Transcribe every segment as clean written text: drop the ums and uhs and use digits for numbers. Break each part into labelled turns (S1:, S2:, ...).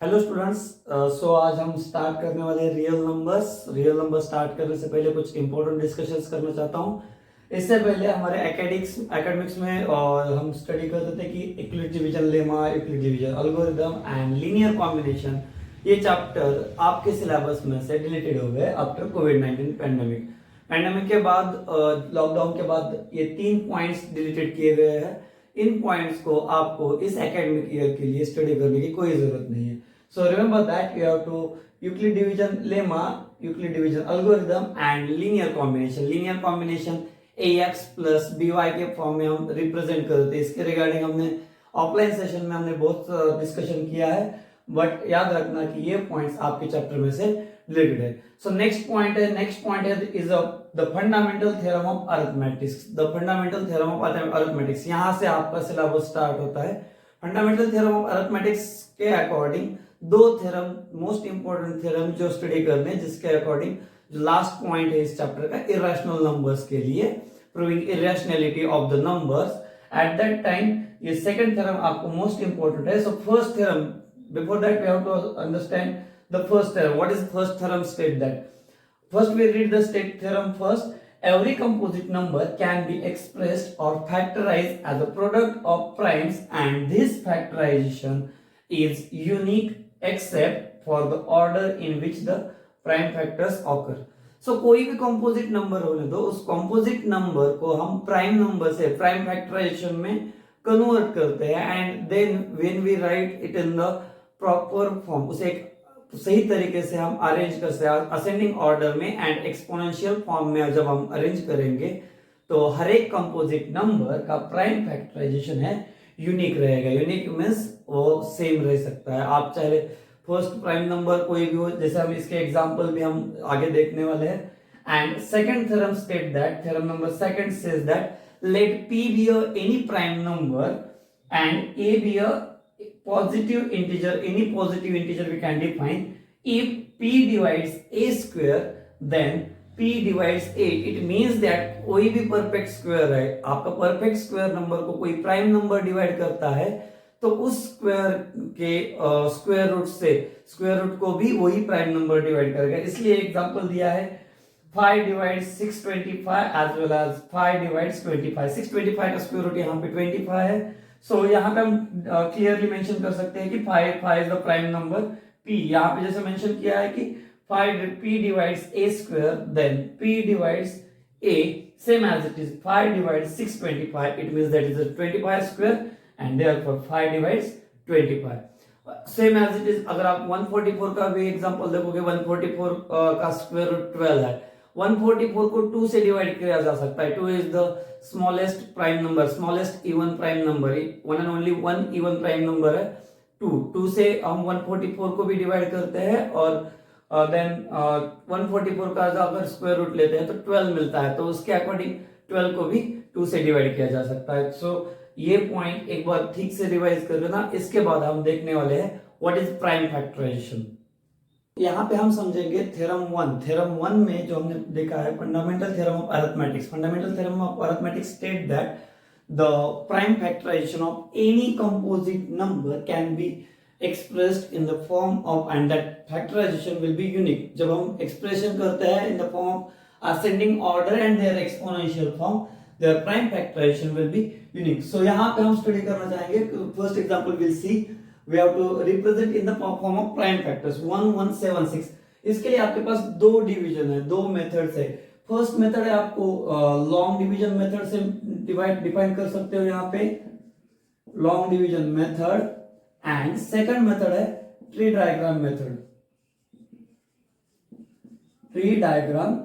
S1: Hello students. सो आज हम start करने वाले हैं रियल नंबर स्टार्ट करने से पहले कुछ इंपॉर्टेंट डिस्कशंस करना चाहता हूँ। इससे पहले हमारे एकेडमिक्स में हम स्टडी करते थे कि Euclid division lemma, Euclid division algorithm and linear combination. ये चैप्टर आपके सिलेबस में से डिलीटेड हो गए आफ्टर कोविड-19 पैंडेमिक के बाद, लॉकडाउन के बाद ये 3 पॉइंट्स डिलीटेड किए गए हैं। इन पॉइंट्स को आपको इस एकेडमिक ईयर के लिए स्टडी करने की कोई जरूरत नहीं है। So remember that you have to Euclid division lemma, Euclid division algorithm and linear combination. Linear combination ax plus by के फॉर्म में हम रिप्रेजेंट करते हैं। इसके रिगार्डिंग हमने ऑफलाइन सेशन में हमने बहुत डिस्कशन किया है, बट याद रखना कि ये पॉइंट्स आपके चैप्टर में से रिलेटेड है। सो नेक्स्ट पॉइंट है is the fundamental theorem of arithmetics. The fundamental theorem of arithmetics, यहाँ से आपका सिलेबस स्टार्ट होता है। फंडामेंटल थ्योरम ऑफ अरिथमेटिक्स के अकॉर्डिंग दो थ्योरम, मोस्ट इंपोर्टेंट थ्योरम जो स्टडी करने, जिसके अकॉर्डिंग जो लास्ट पॉइंट है इस चैप्टर का, इरेशनल नंबर्स के लिए proving irrationality of the numbers. At that time ये सेकंड थ्योरम आपको मोस्ट इंपोर्टेंट है। So first theorem, before that we have to understand the first theorem. What is first theorem? State that first we read the state theorem first. Every composite number can be expressed or factorized as a product of primes, and this factorization is unique except for the order in which the prime factors occur. So कोई भी composite number होने दो, उस composite number को हम prime number से prime factorization में convert करते हैं, and then when we write it in the proper form, उसे एक सही तरीके से हम अरेंज कर सकते हैं असेंडिंग ऑर्डर में एंड एक्सपोनेंशियल फॉर्म में। जब हम अरेंज करेंगे तो हर एक कंपोजिट नंबर का प्राइम फैक्टराइजेशन है यूनिक रहेगा। यूनिक मींस वो सेम रह सकता है। आप चाहे फर्स्ट प्राइम नंबर कोई भी हो, जैसे हम इसके एग्जांपल भी हम आगे देखने वाले हैं। And second theorem state that, theorem number second says that let p be a any prime number and a be a positive integer, any positive integer we can define. If p divides a square, then p divides a. It means that कोई भी perfect square है, आपका perfect square number को कोई prime number divide करता है तो उस स्क्वायर के स्क्वायर रूट से स्क्वायर रूट को भी वही प्राइम नंबर डिवाइड करेगा। इसलिए एग्जांपल दिया है 5 divides 625 as well as 5 divides 25। 625 का स्क्वायर रूट यहाँ पे 25 है। सो यहाँ पे हम क्लियरली मेंशन कर सकते हैं कि 5 is the prime number p। यहाँ पे जैसे मेंशन किया है कि 5p divides a square, then p divides a, same as it is 5 divides 625, it means that is a 25 square and therefore 5 divides 25। Same as it is अगर आप 144 का भी एग्जांपल देखोगे, 144 का स्क्वायर रूट 12 है। 144 को 2 से डिवाइड किया जा सकता है। 2 is the smallest prime number, smallest even prime number, one and only one even prime number है 2 से हम 144 को भी डिवाइड करते हैं और देन 144 का अगर स्क्वायर रूट लेते हैं तो 12 मिलता है, तो उसके अकॉर्डिंग 12 को भी 2 से डिवाइड किया जा सकता है। सो ये पॉइंट एक बार ठीक से रिवाइज कर लेना। इसके बाद हम देखने वाले हैं व्हाट इज प्राइम फैक्टराइजेशन। यहाँ पे हम समझेंगे थ्योरम 1। थ्योरम 1 में जो हमने देखा है fundamental theorem of arithmetics. Fundamental theorem of arithmetics state that the prime factorisation of any composite number can be expressed in the form of, and that factorization will be unique। जब हम expression करते हैं in the form of ascending order and their exponential form, their prime factorization will be unique। so यहाँ पे हम study करना चाहेंगे। First example will see, we have to represent in the form of prime factors 1 1 7 6। इसके लिए आपके पास दो division है, दो मेथड्स है। फर्स्ट मेथड है, आपको लॉन्ग डिवीजन मेथड से डिफाइन कर सकते हो यहाँ पे, long division method. And second method है tree diagram method. Tree diagram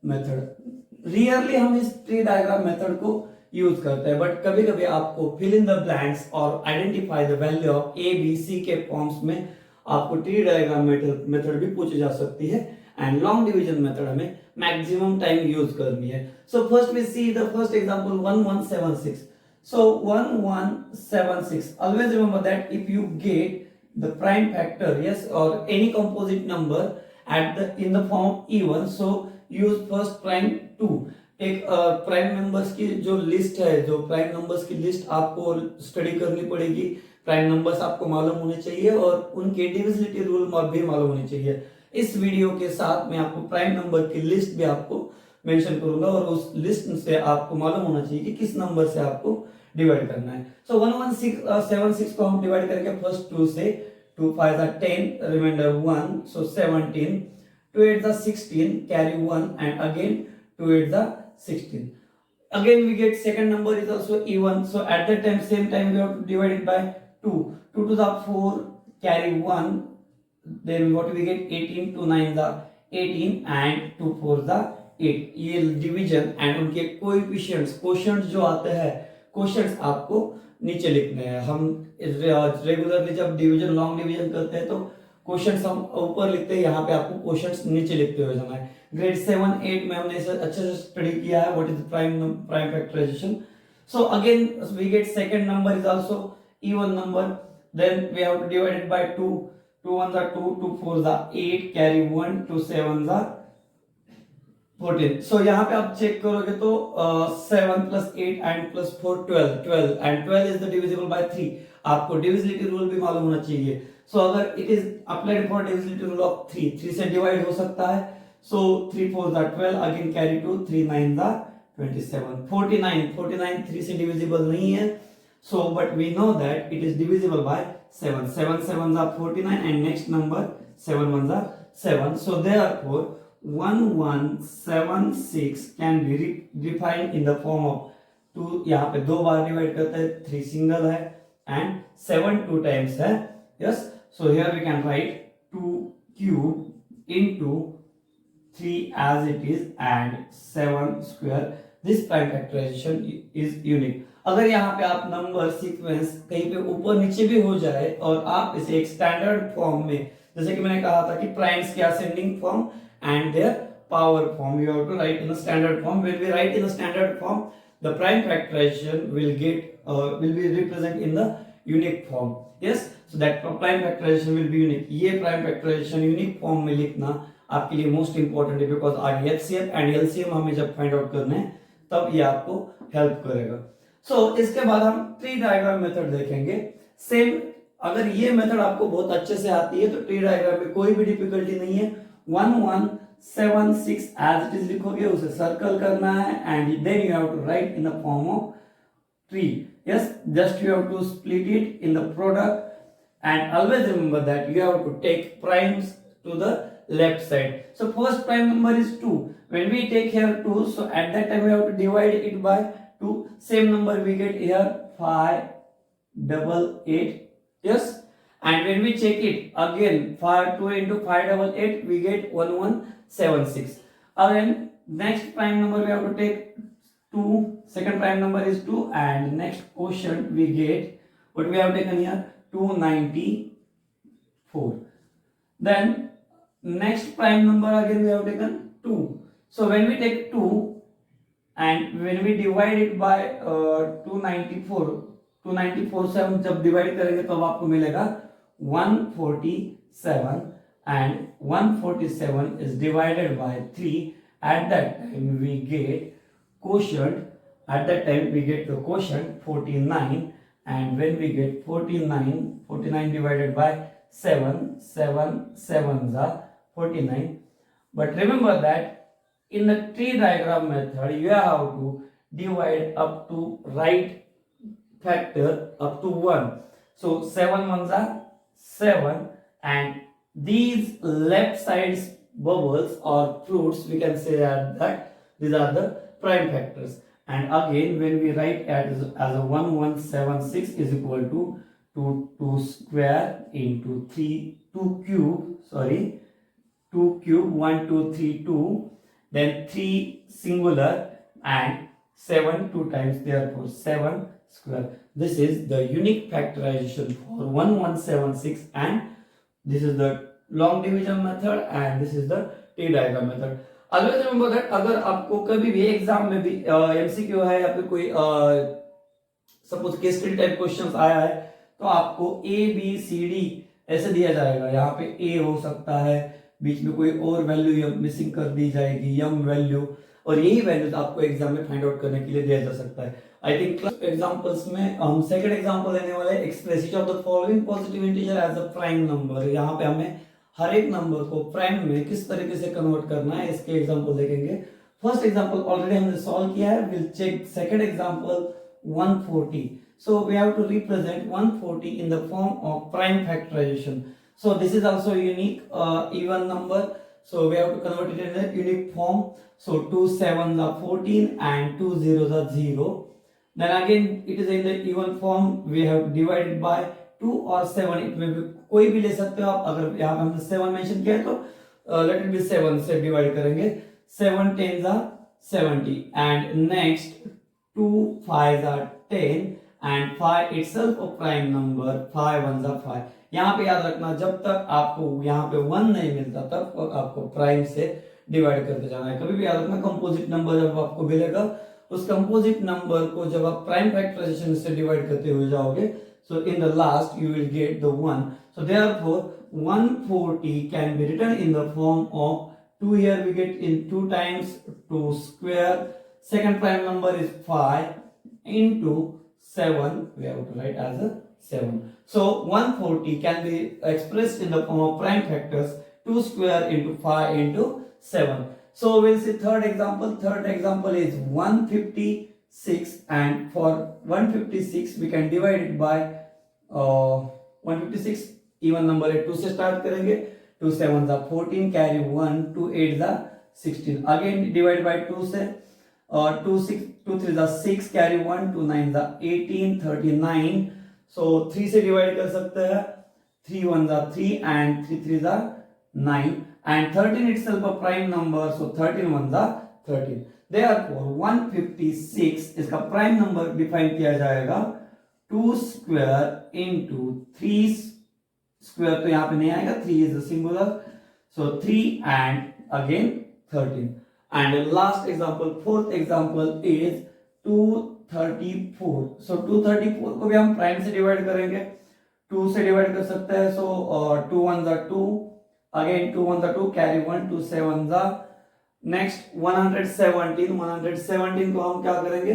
S1: method rarely हम इस ट्री डायग्राम मेथड को यूज करते हैं, बट कभी कभी आपको फिल इन द ब्लैंक्स और identify the value of A B C के फॉर्म्स में आपको ट्री डायग्राम मेथड भी पूछी जा सकती है। एंड लॉन्ग डिवीजन मेथड हमें मैक्सिमम टाइम यूज करनी है। So first we see the first example 1176। So 1176, always remember that if you get the prime factor, yes, or any composite number at the in the form even, so use first prime 2। एक prime numbers की जो list है, जो prime numbers की list आपको study करनी पड़ेगी prime numbers आपको मालूम होने चाहिए और उनके डिविजिबिलिटी रूल भी मालूम होने चाहिए। इस वीडियो के साथ मैं आपको प्राइम नंबर की लिस्ट भी आपको मेंशन करूंगा और उस लिस्ट से आपको मालूम होना चाहिए कि किस नंबर से आपको डिवाइड करना है। सो 11676 को हम डिवाइड करेंगे फर्स्ट 2 से। 2 5 are 10, remainder 1, so 17. 2 8 are 16, carry 1, and again 2 8 are 16. Again we get second number is also even, so at that time same time we have to divide it by 2. 2 to the 4, carry 1, then what we get 18, 2 9 the 18 and 2 4 the 8. ये division and उनके coefficients क्वोशंट्स जो आते हैं क्वोशंट्स आपको नीचे लिखने हैं। हम रेगुलरली जब डिवीजन लॉन्ग डिवीजन करते हैं तो क्वोशंट्स हम ऊपर लिखते हैं, यहाँ पे आपको क्वोशंट्स नीचे लिखते हुए जाना है। ग्रेड 7 8 में हमने इसे अच्छे से स्टडी किया है what is prime factorisation. So again we get second number is also even number, then we have to divide it by 2. 2 1 are 2, 2 4 are 8, carry 1, 2 7 are 14. सो यहाँ पे आप चेक करोगे तो 7 plus 8 and plus 4 12 and 12 is the divisible by 3. आपको divisibility rule भी मालूम होना चाहिए। सो अगर it is applied for divisibility rule of 3 से डिवाइड हो सकता है। सो 3 4 are 12, अगेन कैरी 2, 3 9 are 27. 49 3 से डिविजिबल नहीं है, so but we know that it is divisible by 7. 7 7s are 49 and next number 7 1s are 7. So therefore 1176 can be defined in the form of 2. यहाँ पे दो बार divide करते हैं, 3 single है and 7 2 times है। yes, so here we can write 2 cube into 3 as it is and 7 square. This prime factorization is unique. अगर यहाँ पे आप नंबर सीक्वेंस कहीं पे ऊपर नीचे भी हो जाए और आप इसे एक स्टैंडर्ड फॉर्म में, जैसे कि मैंने कहा था कि प्राइम्स के ascending form and their power form, you have to write in a standard form. When we write in a standard form, the prime factorization will be represented in the unique form. Yes, so that prime factorization will be unique. ये prime factorization unique form में लिखना आपके लिए most important है, because आगे HCF and LCM हमें जब find out करने हैं तब ये आपको help करेगा। So इसके बाद हम ट्री डायग्राम मेथड देखेंगे। सेम अगर ये मेथड आपको बहुत अच्छे से आती है तो ट्री डायग्राम में कोई भी डिफिकल्टी नहीं है। 1176 as it is लिखोगे, उसे सर्कल करना है and then you have to write in the form of tree. yes, just you have to split it in the product and always remember that you have to take primes to the left side. So first prime number is 2. When we take here 2, so at that time we have to divide it by 2. Same number we get here 588. yes, and when we check it again 2 into 588 we get 1176. Again next prime number we have to take 2, second prime number is 2 and next quotient we get what we have taken here 294. Then next prime number again we have taken 2. So when we take 2 and when we divide it by 294 से हम जब divide करेंगे तो आपको मिलेगा 147 and 147 is divided by 3. At that time we get quotient, at that time we get the quotient 49 and when we get 49 divided by 7 7s are 49. But remember that in the tree diagram method you have to divide up to right factor up to 1. So 7 1s are 7 and these left sides bubbles or fruits we can say that these are the prime factors. And again when we write as a 1176 is equal to 2 square into 2 cube 1 2 3 2, then 3 singular and 7 2 times, therefore 7 square. This is the unique factorization for 1176 and this is the long division method and this is the T diagram method. Always remember that अगर आपको कभी भी exam में भी MCQ है या फिर कोई suppose case study type questions आया है तो आपको ABCD ऐसे दिया जाएगा। यहाँ पे A हो सकता है, बीच में कोई और वैल्यू मिसिंग कर दी जाएगी, यम वैल्यू, और यही वैल्यूज आपको एग्जाम में फाइंड आउट करने के लिए दिया जा सकता है। आई थिंक एग्जांपल्स में हम सेकंड एग्जांपल लेने वाले हैं, express of the following positive integer as a prime number. यहाँ पे हमें हर एक नंबर को प्राइम में किस तरीके से कन्वर्ट करना है इसके एग्जांपल देखेंगे। फर्स्ट एग्जांपल ऑलरेडी हमने सॉल्व किया है, will check second example 140। So we have to represent 140 in the form of prime factorization. So this is also a unique even number. So we have to convert it in a unique form. So 2 7s are 14 and 2 zeros are 0. Then again it is in the even form. We have to divide it by 2 or 7. It may be कोई भी ले सकते हो आप। अगर यहाँ पे हमने 7 मेंशन किया है तो let it be 7 से डिवाइड करेंगे। 7 10s are 70 and next 2 5s are 10 and 5 itself a prime number, 5 1s are 5। यहाँ पे याद रखना जब तक आपको यहाँ पे 1 नहीं मिलता तब तक आपको प्राइम से डिवाइड करते जाना है। कभी भी याद रखना कंपोजिट नंबर जब आपको मिलेगा उस कंपोजिट नंबर को जब आप प्राइम फैक्टराइजेशन से डिवाइड करते हुए जाओगे, so in the last you will get the 1। So therefore 140 can be written in the form of 2, here we get in 2 times 2 square, second prime number is 5 into 7, we have to write as a 7. So 140 can be expressed in the form of prime factors 2 square into 5 into 7. So we'll see third example. Third example is 156 and for 156 we can divide it by 156 even number है 2 से start करेंगे। 2 7s are 14 carry 1, 2 8s are 16 again divide by 2 से 2 3s are 6 carry 1, 2 9s are 18 39। so 3 से divide कर सकते हैं। 3 1s are 3 and 3 3s are 9 and 13 itself a prime number, so 13 1s are 13। therefore 156 इसका prime number define किया जाएगा 2 square into 3 square, तो यहाँ पे नहीं आएगा, 3 is a singular, so 3 and again 13। and last example, fourth example is 234। so 234 को भी हम प्राइम से डिवाइड करेंगे, 2 से डिवाइड कर सकते हैं। so 2 1s are 2 again 2 1s are 2 carry 1, 2 7s are next 117 को हम क्या करेंगे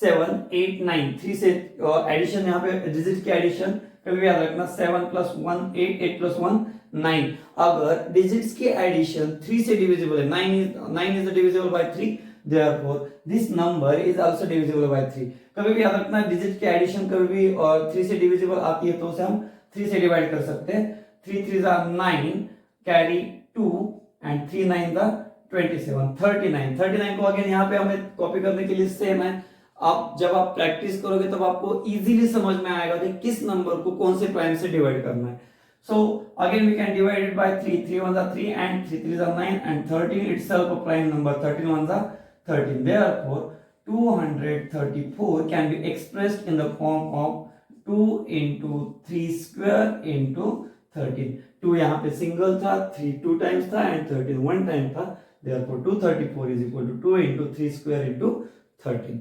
S1: 7 8 9 3 से एडिशन, यहाँ पे डिजिट की एडिशन कभी याद रखना 7 plus 1 8 8 plus 1 9। अगर डिजिट्स की एडिशन 3 से डिविजिबल है, 9 is divisible by 3, therefore this number is also divisible by 3। कभी भी याद रखना डिजिट की एडिशन कभी भी 3 से डिविजिबल आती है तो उसे हम 3 से डिवाइड कर सकते हैं। 3 3s are 9 carry 2 and 3 9s are 27 39 को अगेन यहाँ पे हमें कॉपी करने के लिए सेम है। आप जब आप प्रैक्टिस करोगे तब आपको इजीली समझ में आएगा कि किस नंबर को कौन से प्राइम से डिवाइड करना है। so again we can divide it by 3 3 1s are 3 and 3 3s are 9 and 13 itself a prime number, 13 1s are 13। therefore 234 can be expressed in the form of 2 into 3 square into 13। 2 यहाँ पे single था, 3 2 times था and 13 1 time था, therefore 234 is equal to 2 into 3 square into 13।